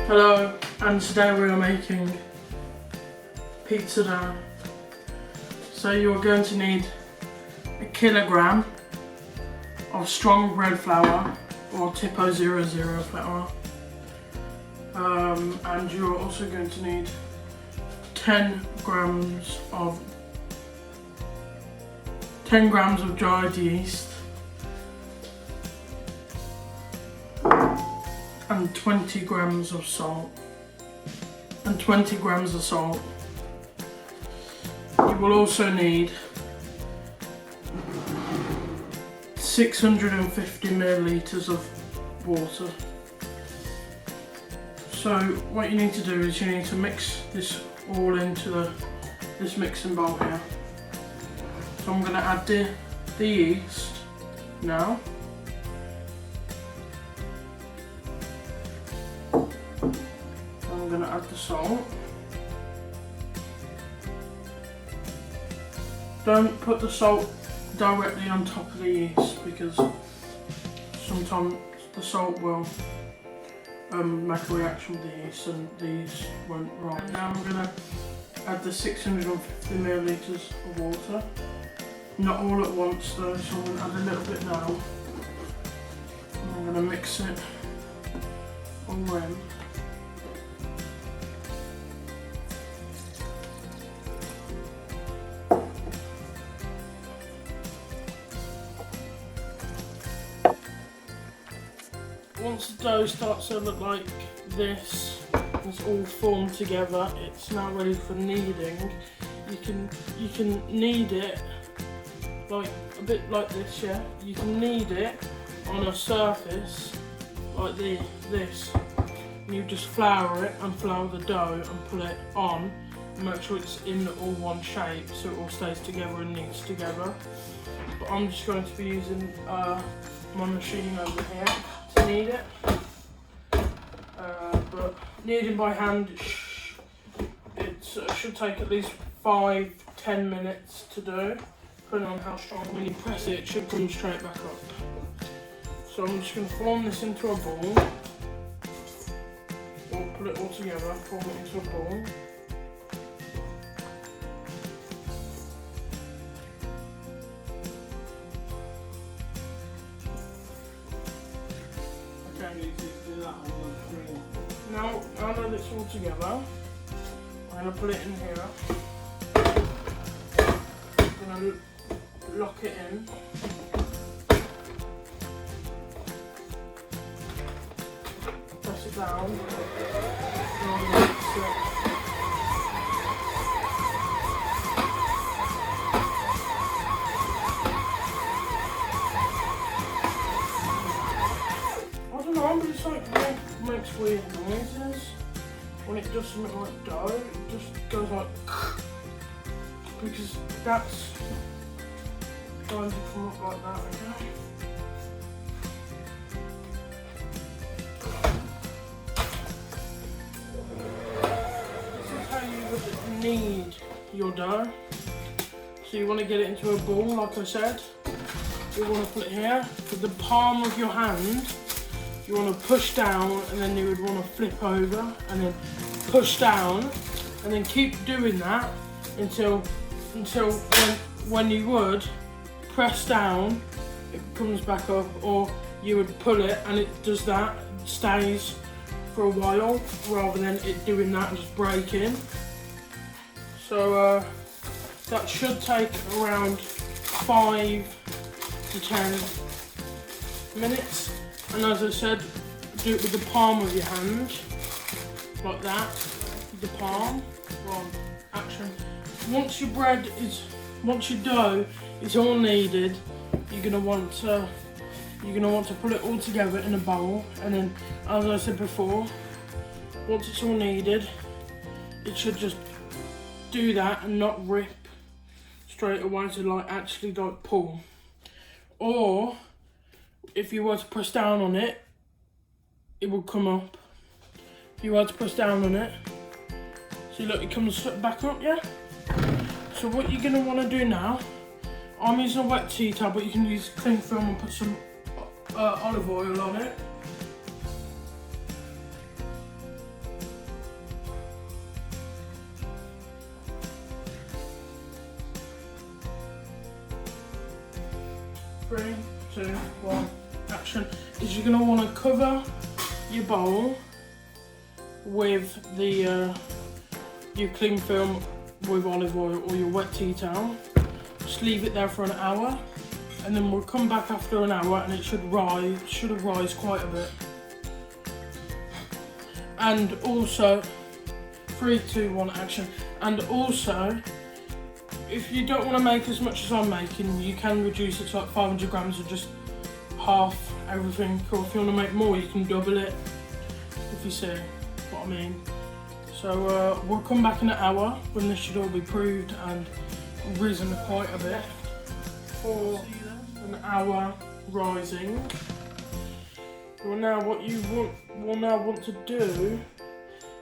Hello, and today we are making pizza dough. So you are going to need a kilogram of strong bread flour or Tipo 00 flour, and you are also going to need 10 grams of dried yeast and 20 grams of salt and 20 grams of salt. You will also need 650 milliliters of water. So what you need to do is you need to mix this all into this mixing bowl here. So I'm going to add the yeast now. I'm going to add the salt. Don't put the salt directly on top of the yeast because sometimes the salt will make a reaction with the yeast and the yeast won't rise. Now I'm going to add the 650 milliliters of water. Not all at once though, so I'm going to add a little bit now. And I'm going to mix it all in. Once the dough starts to look like this, it's all formed together, it's now ready for kneading. You can knead it like a bit like this, yeah? You can knead it on a surface like this. You just flour it and flour the dough and put it on and make sure it's in all one shape so it all stays together and kneads together. But I'm just going to be using my machine over here to knead it. But kneading by hand, it should take at least 5-10 minutes to do, depending on how strong. When you press it, it should come straight back up. So I'm just going to form this into a ball, or put it all together, form it into a ball. Now that it's all together, I'm going to put it in here. I'm going to lock it in. Press it down. And I'm going to mix it. I don't know, but it's like makes weird noises when it does something like dough. It just goes like because that's going to come up like that, okay? This is how you would knead your dough. So you want to get it into a ball, like I said. You want to put it here with the palm of your hand. You want to push down, and then you would want to flip over, and then push down, and then keep doing that until when you would press down, it comes back up, or you would pull it and it does that, it stays for a while, rather than it doing that and just breaking. So that should take around 5 to 10 minutes. And as I said, do it with the palm of your hand, like that, with the palm. Well, action. Once your dough is all kneaded, you're gonna want to put it all together in a bowl, and then, as I said before, once it's all kneaded, it should just do that and not rip straight away to actually pull. Or if you were to press down on it, it will come up. If you were to press down on it, see, look, it comes back up, yeah? So what you're going to want to do now, I'm using a wet tea towel, but you can use cling film and put some olive oil on it. 3, 2, 1, action. Is you're going to want to cover your bowl with the your cling film with olive oil or your wet tea towel. Just leave it there for an hour, and then we'll come back after an hour and it should have rise quite a bit. And also 3, 2, 1, action. And also, if you don't want to make as much as I'm making, you can reduce it to like 500 grams or just half everything. Or if you want to make more, you can double it, if you see what I mean. So we'll come back in an hour when this should all be proved and risen quite a bit. For an hour rising. Well, now what you will now want to do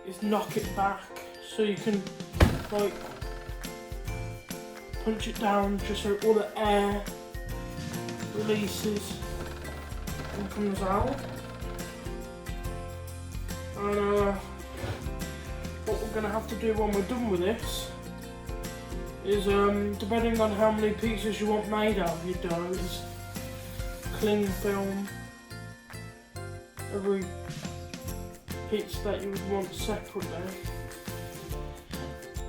is knock it back, so you can like punch it down just so all the air releases and comes out. And what we're going to have to do when we're done with this is, depending on how many pieces you want made out of your dough, is cling film every pizza that you would want separately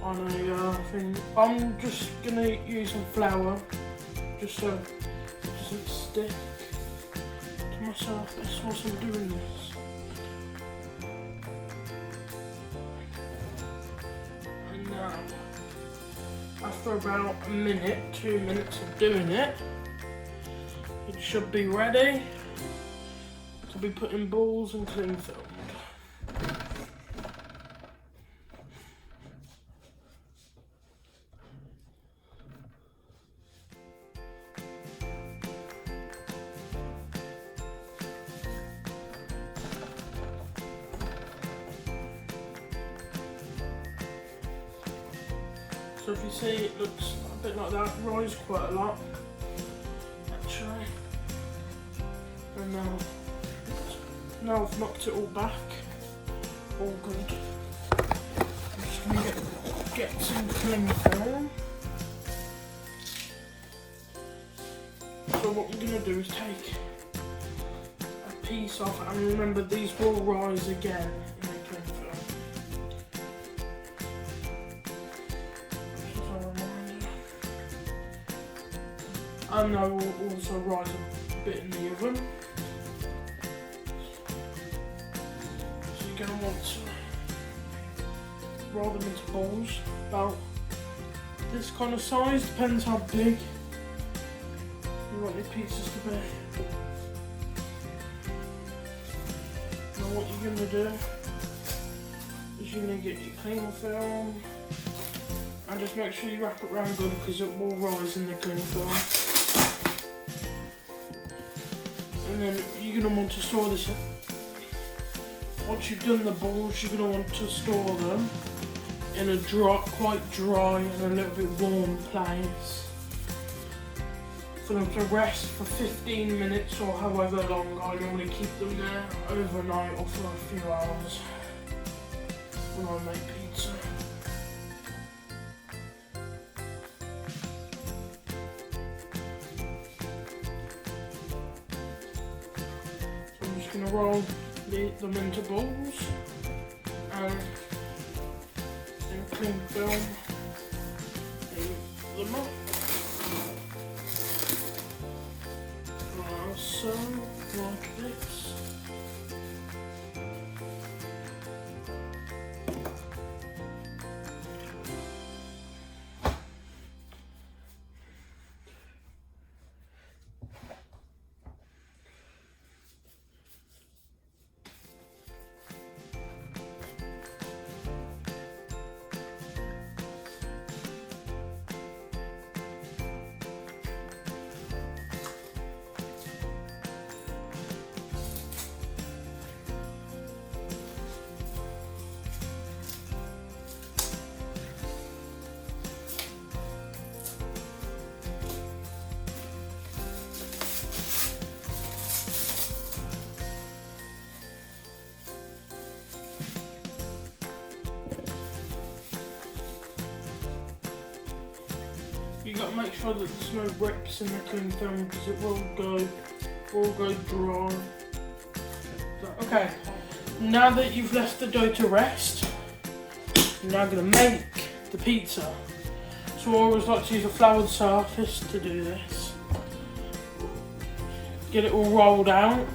on a thing. I'm just going to use some flour just so it doesn't stick to myself. That's whilst I'm doing this. And now, after about a minute, 2 minutes of doing it, it should be ready to be put in balls and cling filmed. So if you see, it looks a bit like that, rise quite a lot, actually. And now I've knocked it all back, all good. I'm just going to get some cling film. So what we're going to do is take a piece off, and remember these will rise again in the cling film. And they will also rise a bit in the oven. So you're going to want to roll them into balls, about this kind of size, depends how big you want your pizzas to be. Now what you're going to do is you're going to get your cling film and just make sure you wrap it around good, because it will rise in the cling film. And then you're going to want to store this. Once you've done the balls, you're going to want to store them in a quite dry and a little bit warm place for them to rest for 15 minutes or however long. I normally keep them there overnight or for a few hours when I make pizza. I'm just going to roll them into balls and then cling film them up. So, like this. you got to make sure that there's no rips in the cling film because it will go dry. Okay, now that you've left the dough to rest, you're now going to make the pizza. So I always like to use a floured surface to do this. Get it all rolled out,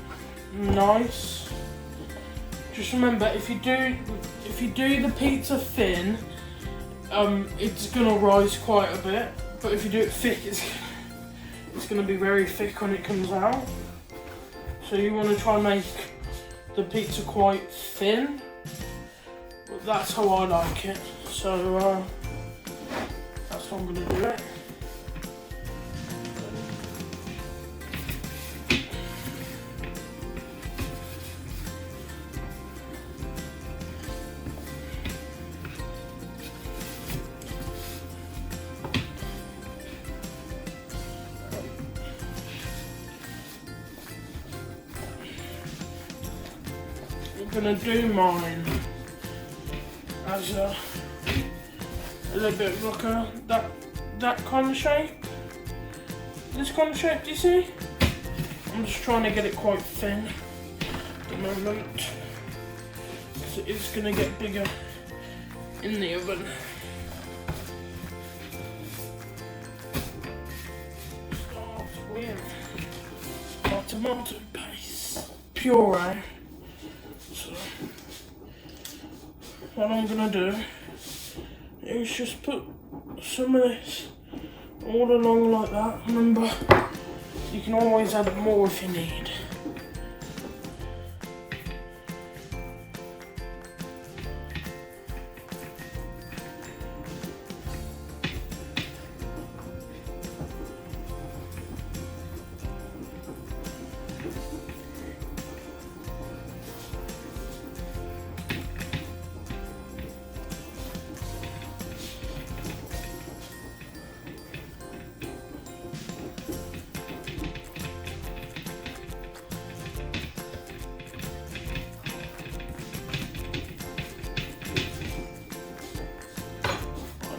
nice. Just remember, if you do the pizza thin, it's gonna rise quite a bit. But if you do it thick, it's gonna be very thick when it comes out. So you want to try and make the pizza quite thin. But that's how I like it. So that's how I'm gonna do it. I'm gonna do mine as a little bit of like that kind of shape. This kind of shape, do you see? I'm just trying to get it quite thin at the moment. So it's gonna get bigger in the oven. Start with our tomato paste puree. So what I'm gonna do is just put some of this all along like that. Remember, you can always add more if you need.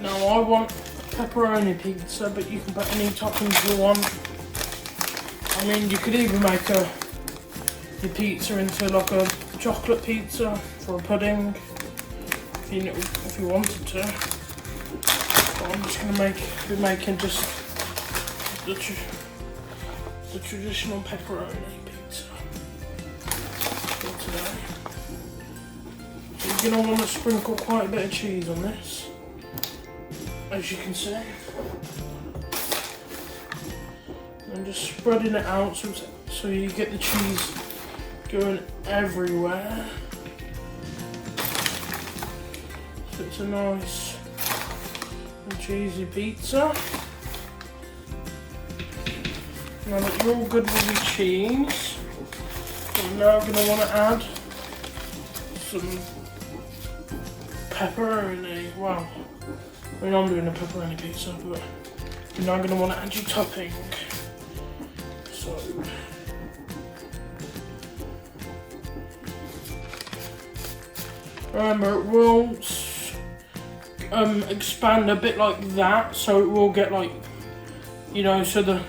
Now I want pepperoni pizza, but you can put any toppings you want. I mean, you could even make your pizza into like a chocolate pizza for a pudding, if you wanted to. But I'm just gonna be making just the traditional pepperoni pizza for today. So you're gonna want to sprinkle quite a bit of cheese on this, as you can see. And just spreading it out so you get the cheese going everywhere. So it's a nice and cheesy pizza. Now that you're all good with your cheese, you're now going to want to add some pepperoni. Wow. I mean, I'm doing a pepperoni pizza, but you're now going to want to add your topping. So, remember, it will expand a bit like that, so it will get like, you know, so the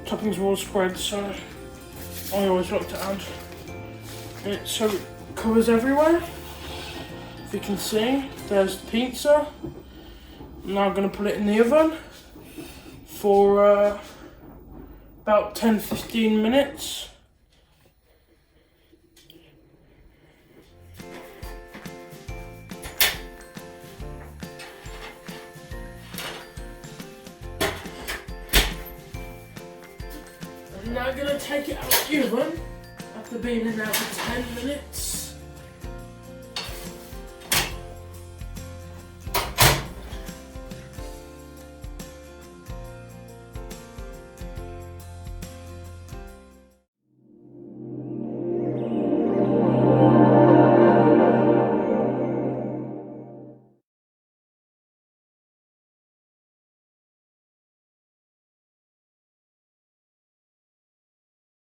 toppings will spread. So I always like to add it so it covers everywhere. If you can see, there's the pizza. I'm now going to put it in the oven for about 10-15 minutes. I'm now going to take it out of the oven after being in there for 10 minutes.